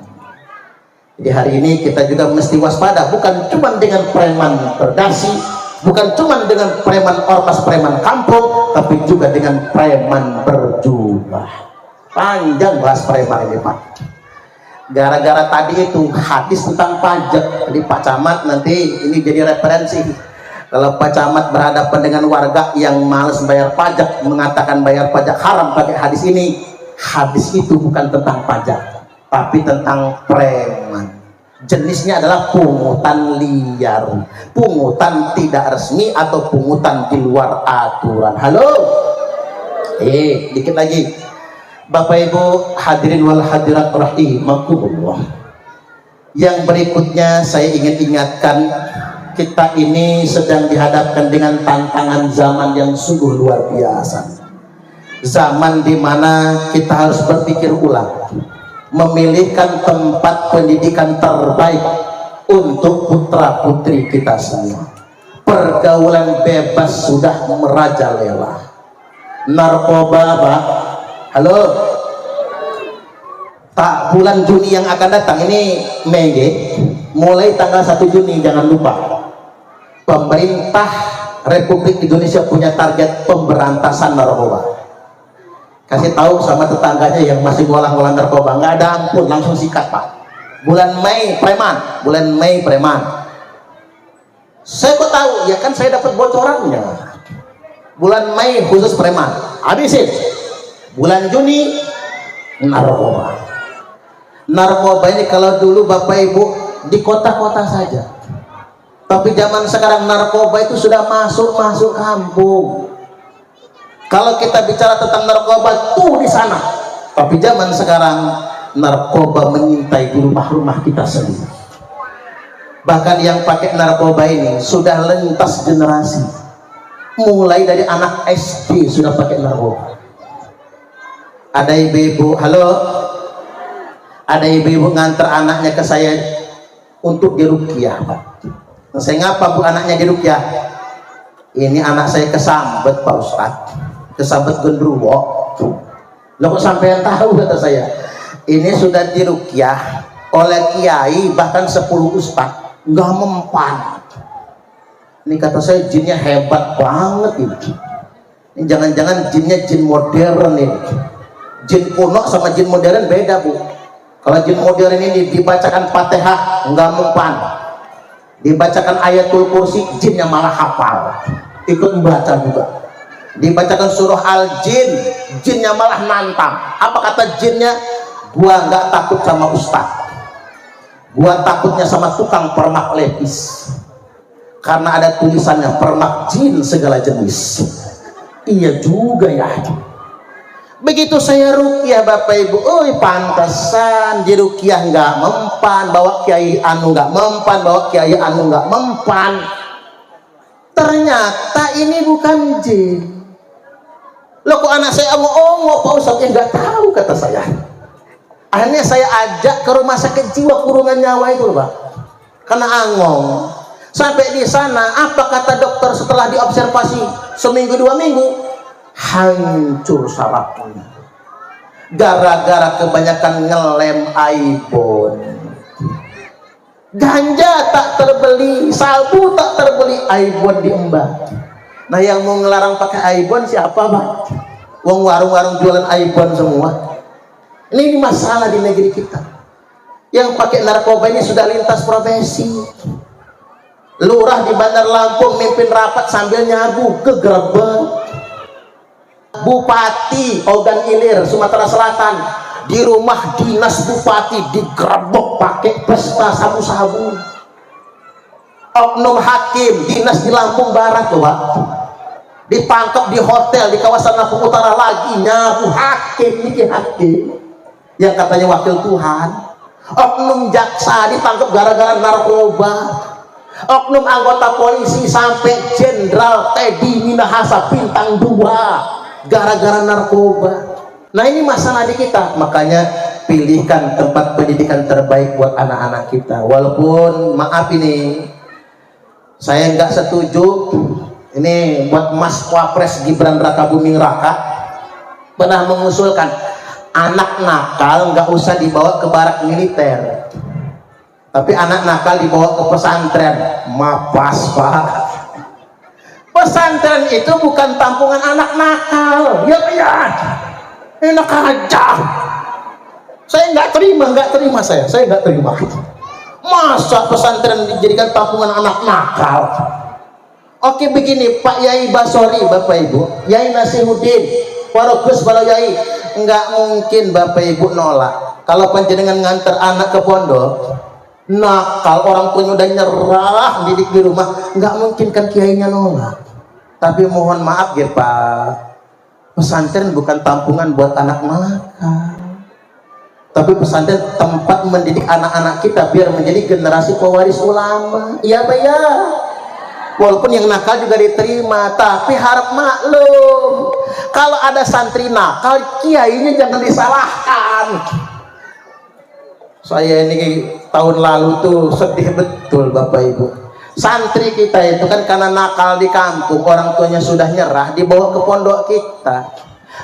Jadi hari ini kita juga mesti waspada, bukan cuma dengan preman berdasi, bukan cuma dengan preman ormas, preman kampung, tapi juga dengan preman berjubah. Panjang bahas preman ini Pak. Gara-gara tadi itu hadis tentang pajak, jadi Pak Camat nanti ini jadi referensi. Kalau Pak Camat berhadapan dengan warga yang malas bayar pajak, mengatakan bayar pajak haram pakai hadis ini, hadis itu bukan tentang pajak, tapi tentang preman. Jenisnya adalah pungutan liar, pungutan tidak resmi atau pungutan di luar aturan. Halo? Dikit lagi. Bapak Ibu hadirin wal hadirat rahimakumullah. Yang berikutnya saya ingin ingatkan, kita ini sedang dihadapkan dengan tantangan zaman yang sungguh luar biasa. Zaman dimana kita harus berpikir ulang, memilihkan tempat pendidikan terbaik untuk putra putri kita semua. Pergaulan bebas sudah merajalela. Narkoba Pak, halo, tak bulan Juni yang akan datang ini Mei, mulai tanggal 1 Juni jangan lupa, pemerintah Republik Indonesia punya target pemberantasan narkoba. Kasih tahu sama tetangganya yang masih ngolah-ngolah narkoba, nggak ada ampun, langsung sikat Pak. Bulan Mei preman, bulan Mei preman. Saya kok tahu, ya kan saya dapat bocorannya. Bulan Mei khusus preman, habisin. Bulan Juni narkoba. Narkoba ini kalau dulu Bapak Ibu di kota-kota saja, tapi zaman sekarang narkoba itu sudah masuk kampung. Kalau kita bicara tentang narkoba tuh di sana, tapi zaman sekarang narkoba mengintai di rumah-rumah kita sendiri. Bahkan yang pakai narkoba ini sudah lintas generasi, mulai dari anak SD sudah pakai narkoba. Ada ibu-ibu, halo, ada ibu-ibu nganter anaknya ke saya untuk diruqyah Pak. Saya ngapa Bu anaknya diruqyah? Ini anak saya kesambet Pak Ustadz, kesambet gendruwo. Lo kok sampai yang tahu kata saya? Ini sudah diruqyah oleh kiai bahkan 10 ustadz, nggak mempan. Ini kata saya jinnya hebat banget ini. Ini jangan-jangan jinnya jin modern ini. Jin kuno sama jin modern beda Bu. Kalau jin modern ini dibacakan Fatihah nggak mempan, dibacakan ayatul kursi jinnya malah hafal, ikut membaca juga. Dibacakan surah al-jin, jinnya malah nantang. Apa kata jinnya? Gua nggak takut sama ustaz, gua takutnya sama tukang permak lepis, karena ada tulisannya permak jin segala jenis. Iya juga ya. Begitu saya ruqyah Bapak Ibu, pantesan di ruqyah nggak mempan, bawa kiai anu nggak mempan, bawa kiai anu nggak mempan. Ternyata ini bukan jin. Loh kok anak saya ngomong Pak Ustadz? Ya nggak tahu kata saya. Akhirnya saya ajak ke rumah sakit jiwa kurungan nyawa itu Pak, karena angong. Sampai di sana apa kata dokter setelah diobservasi seminggu 2 minggu? Hancur sarafnya gara-gara kebanyakan ngelem iPhone. Ganja tak terbeli, sabu tak terbeli, iPhone diembat. Nah yang mau ngelarang pakai iPhone siapa Pak? Wong warung-warung jualan iPhone semua. Ini masalah di negeri kita. Yang pakai narkoba ini sudah lintas profesi. Lurah di Bandar Lampung mimpin rapat sambil nyabu ke gerbang. Bupati Ogan Ilir Sumatera Selatan di rumah dinas bupati digerebek pakai pesta sabu-sabu. Oknum hakim dinas di Lampung Barat loh Pak, ditangkap di hotel di kawasan Lampung Utara lagi nyabu hakim yang katanya wakil Tuhan. Oknum jaksa ditangkap gara-gara narkoba. Oknum anggota polisi sampai Jenderal Teddy Minahasa bintang 2 gara-gara narkoba. Nah ini masalah di kita. Makanya pilihkan tempat pendidikan terbaik buat anak-anak kita. Walaupun maaf ini Saya nggak setuju. Ini buat Mas Wapres Gibran Raka Buming Raka pernah mengusulkan anak nakal nggak usah dibawa ke barak militer, tapi anak nakal dibawa ke pesantren. Mapas Pak, pesantren itu bukan tampungan anak nakal. Ya enak aja. Saya nggak terima saya nggak terima. Masa pesantren dijadikan tampungan anak nakal? Oke begini Pak Yai Basori, Bapak Ibu, Yai Nasihuddin, Warogus Balau Yai, nggak mungkin Bapak Ibu nolak kalau panjenengan nganter anak ke pondok nakal, orang tuanya udah nyerah didik di rumah, nggak mungkin kan kiainya nolak. Tapi mohon maaf ya Pak, pesantren bukan tampungan buat anak nakal, tapi pesantren tempat mendidik anak-anak kita biar menjadi generasi pewaris ulama. Iya Pak ya, walaupun yang nakal juga diterima, tapi harap maklum kalau ada santri nakal, kiainya jangan disalahkan. Saya ini tahun lalu tuh sedih betul Bapak Ibu, santri kita itu kan karena nakal di kampung, orang tuanya sudah nyerah, dibawa ke pondok kita.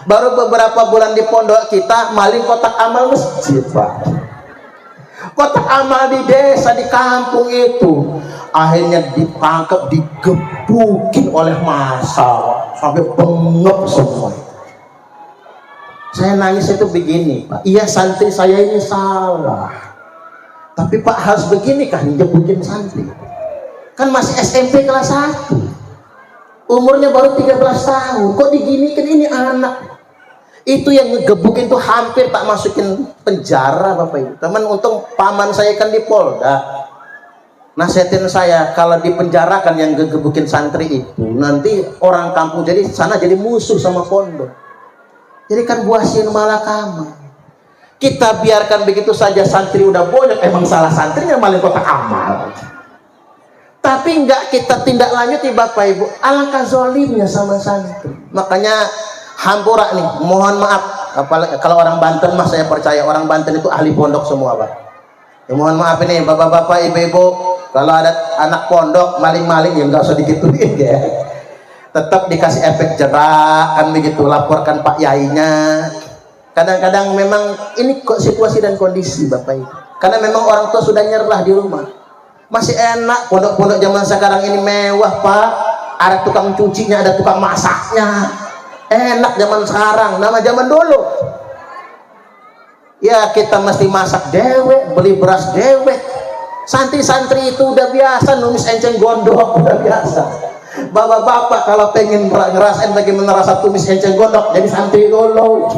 Baru beberapa bulan di pondok kita maling kotak amal masjid Pak, kotak amal di desa, di kampung itu. Akhirnya ditangkap, digebukin oleh massa sampai bengep semua. Saya nangis itu begini Pak, iya santri saya ini salah, tapi Pak harus begini kah digebukin santri? Kan masih SMP kelas 1, umurnya baru 13 tahun, kok diginikan? Ini anak. Itu yang ngegebukin tuh hampir tak masukin penjara Bapak Ibu. Teman, untung paman saya kan di Polda, nasihatin saya kalau dipenjarakan yang gebukin santri itu, nanti orang kampung jadi sana jadi musuh sama pondok, jadi kan buasin malakama. Kita biarkan begitu saja, santri udah banyak, emang salah santrinya maling kotak amal, tapi enggak kita tindak lanjuti Bapak Ibu. Alangkah zolimnya sama santri. Makanya hampura nih, mohon maaf, apalagi kalau orang Banten mas, saya percaya orang Banten itu ahli pondok semua Pak. Ya, mohon maaf ini bapak-bapak, ibu-ibu, kalau ada anak pondok maling-maling ya nggak usah digituin ya, tetap dikasih efek jerak kan begitu, laporkan Pak Yainya. Kadang-kadang memang ini kok situasi dan kondisi Bapak Ibu, karena memang orang tua sudah nyerah di rumah. Masih enak pondok-pondok zaman sekarang ini mewah Pak, ada tukang cucinya, ada tukang masaknya, enak zaman sekarang, nama zaman dulu ya kita mesti masak dewek, beli beras dewek. Santri-santri itu udah biasa numis enceng gondok, udah biasa. Bapak-bapak kalau pengen ngerasain bagaimana rasa tumis enceng gondok, jadi santri dulu.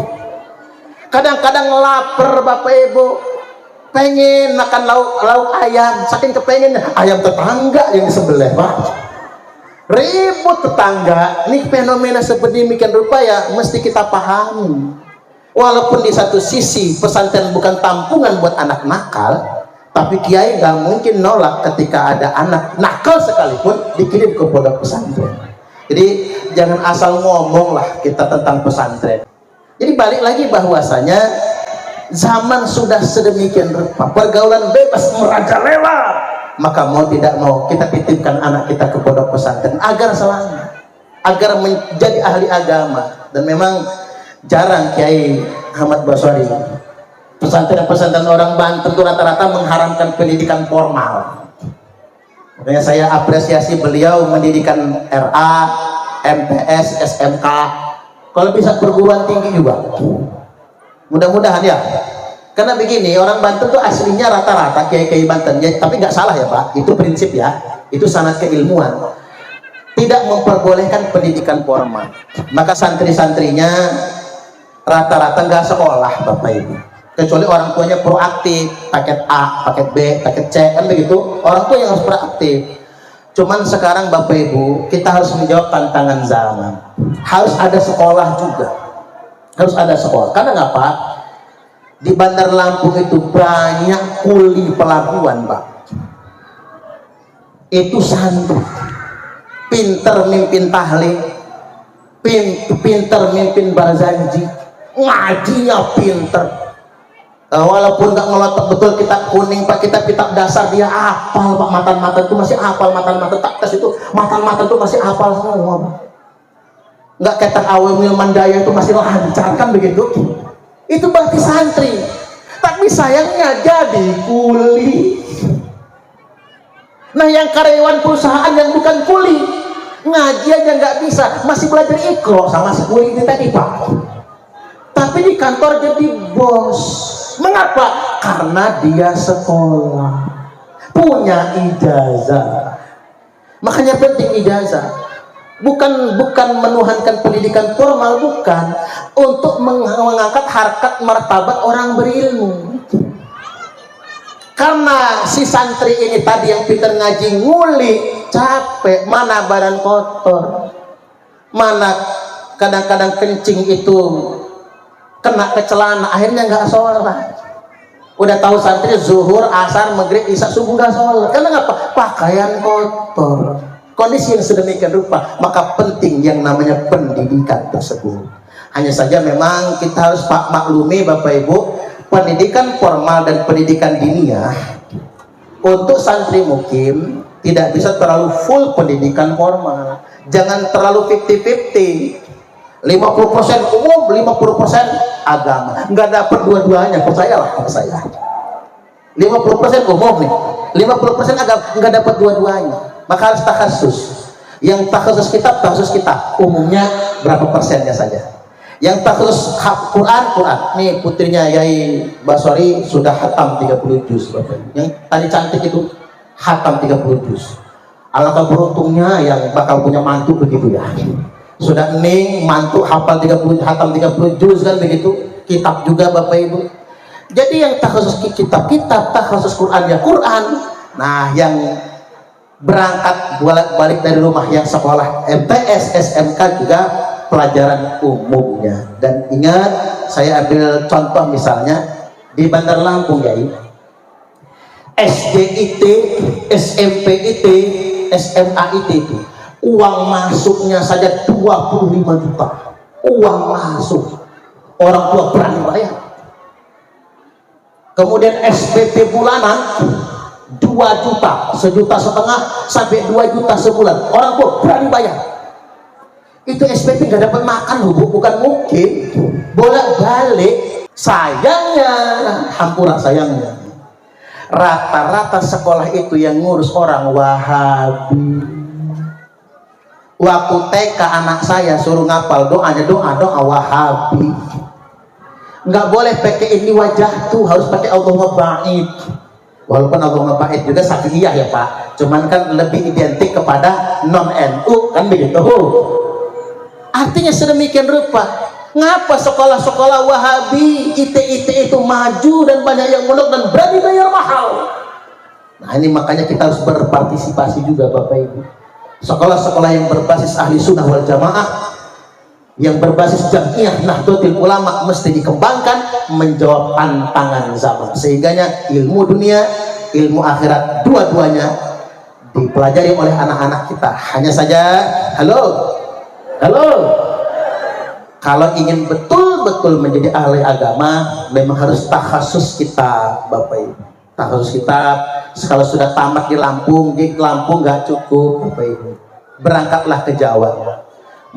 Kadang-kadang lapar Bapak Ibu, pengen makan lauk ayam, saking kepengennya ayam tetangga yang disembelih Pak, ribut tetangga. Ini fenomena sedemikian rupa ya, mesti kita pahami. Walaupun di satu sisi pesantren bukan tampungan buat anak nakal, tapi kiai gak mungkin nolak ketika ada anak nakal sekalipun dikirim ke pondok pesantren. Jadi jangan asal ngomong lah kita tentang pesantren. Jadi balik lagi bahwasanya zaman sudah sedemikian rupa, pergaulan bebas merajalela, maka mau tidak mau kita titipkan anak kita ke pondok pesantren agar selamat, agar menjadi ahli agama. Dan memang jarang Kiai Ahmad Basori, pesantren-pesantren orang Banten itu rata-rata mengharamkan pendidikan formal. Makanya saya apresiasi beliau mendidikan RA, MTS, SMK, kalau bisa perguruan tinggi juga. Mudah-mudahan ya. Karena begini, orang Banten tuh aslinya rata-rata kiai-kiai Banten, ya, tapi nggak salah ya Pak, itu prinsip ya, itu sangat keilmuan. Tidak memperbolehkan pendidikan formal. Maka santri-santrinya rata-rata nggak sekolah Bapak Ibu, kecuali orang tuanya proaktif, paket A, paket B, paket C, kan begitu. Orang tua yang harus proaktif. Cuman sekarang Bapak Ibu, kita harus menjawab tantangan zaman. Harus ada sekolah juga, harus ada sekolah. Karena ngapa? Di Bandar Lampung itu banyak kuli pelabuhan Pak, itu santri pinter mimpin tahlil, pinter mimpin barzanji, ngajinya pinter, Walaupun nggak ngelotok betul kitab kuning pak, kitab dasar dia hafal pak, matan-matan itu masih hafal, matan-matan tak tes itu matan-matan itu masih hafal semua pak. Nggak kata awamil mandaya itu masih lancar kan begitu. Itu berarti santri, tapi sayangnya jadi kuli. Nah yang karyawan perusahaan yang bukan kuli, ngaji aja nggak bisa, masih belajar ikro sama si kuli ini tadi pak, tapi di kantor jadi bos. Mengapa? Karena dia sekolah, punya ijazah. Makanya penting ijazah. Bukan menuhankan pendidikan formal, bukan, untuk mengangkat harkat martabat orang berilmu. Karena si santri ini tadi yang pintar ngaji nguli, capek, mana badan kotor, mana kadang-kadang kencing itu kena ke celana, akhirnya nggak sholat. Udah tahu santri zuhur, asar, maghrib, isya, subuh nggak sholat. Karena ngapa? Pakaian kotor. Kondisi yang sedemikian rupa, maka penting yang namanya pendidikan tersebut. Hanya saja memang kita harus maklumi Bapak Ibu, pendidikan formal dan pendidikan diniyah untuk santri mukim tidak bisa terlalu full pendidikan formal. Jangan terlalu 50-50. 50% umum, 50% agama. Nggak dapat dua-duanya, percayalah sama saya. 50% umum nih, 50% agama, nggak dapat dua-duanya. Maka harus takhasus. Yang takhasus kitab, umumnya berapa persennya saja. Yang takhasus Quran. Nih putrinya Yai Basori sudah hatam 30 juz Bapak. Yang tadi cantik itu hatam 30 juz. Alangkah beruntungnya yang bakal punya mantu begitu ya. Sudah ning mantu hafal 30, hatam 30 juz kan begitu. Kitab juga Bapak Ibu. Jadi yang takhasus kitab, takhasus Quran ya Quran. Nah, yang berangkat balik dari rumah yang sekolah MTS, SMK juga pelajaran umumnya. Dan ingat, saya ambil contoh misalnya di Bandar Lampung ya, SDIT, SMPIT, SMAIT itu uang masuknya saja 25 juta. Uang masuk, orang tua berani bayar. Kemudian SPP bulanan 2 juta, 1,5 juta sampai 2 juta sebulan. Orang tua berani bayar. Itu SPP nggak dapat makan loh, bukan mungkin. Bolak-balik. Sayangnya, hampura sayangnya, rata-rata sekolah itu yang ngurus orang Wahabi. Waktu TK anak saya suruh ngapal doanya, doa Wahabi. Nggak boleh pakai ini wajah tuh, harus pakai Allahumma ba'id. Walaupun Allahumma ba'id juga sakiyah ya Pak, cuman kan lebih identik kepada non-NU kan begitu. Artinya sedemikian rupa. Ngapa sekolah-sekolah Wahabi, IT itu maju dan banyak yang mondok dan berani bayar mahal. Nah ini makanya kita harus berpartisipasi juga Bapak Ibu. Sekolah-sekolah yang berbasis ahli sunnah wal jamaah, yang berbasis Jam'iyah Nahdlatul Ulama mesti dikembangkan menjawab tantangan zaman, sehingganya ilmu dunia, ilmu akhirat dua-duanya dipelajari oleh anak-anak kita. Hanya saja, halo, kalau ingin betul-betul menjadi ahli agama, memang harus takhasus kita Bapak Ibu. Takhasus kita, kalau sudah tamat di Lampung nggak cukup Bapak Ibu, berangkatlah ke Jawa.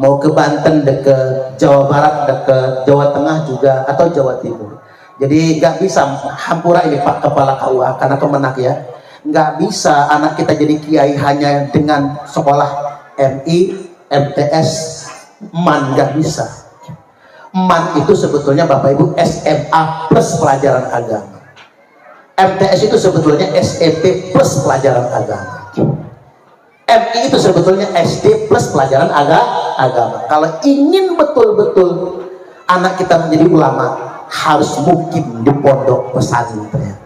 Mau ke Banten dekat, Jawa Barat dekat, Jawa Tengah juga, atau Jawa Timur. Jadi nggak bisa hampura ini Pak Kepala KUA, karena kemenak ya, nggak bisa anak kita jadi kiai hanya dengan sekolah MI, MTS, MAN, nggak bisa. MAN itu sebetulnya Bapak Ibu SMA plus pelajaran agama. MTS itu sebetulnya SMP plus pelajaran agama. MI itu sebetulnya SD plus pelajaran agama. Kalau ingin betul-betul anak kita menjadi ulama, harus mukim di pondok pesantren.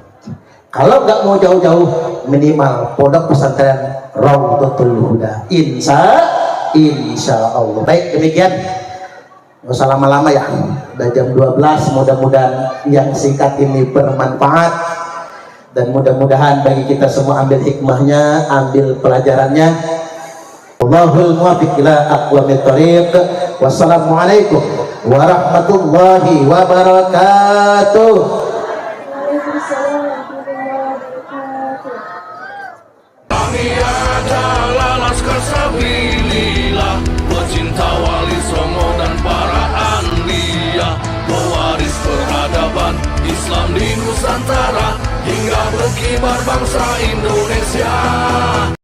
Kalau nggak mau jauh-jauh, minimal pondok pesantren Raudhatul Huda. Insya Allah. Baik, demikian. Nggak usah lama-lama ya. Udah jam 12. Mudah-mudahan yang singkat ini bermanfaat. Dan mudah-mudahan bagi kita semua ambil hikmahnya, ambil pelajarannya. Allahul muwaffiq ila aqwamit thoriq. Wassalamualaikum warahmatullahi wabarakatuh. Kami adalah Laskar Sabilillah, pecinta Wali Songo dan para anbiya, pewaris peradaban Islam di Nusantara hingga berkibar bangsa Indonesia.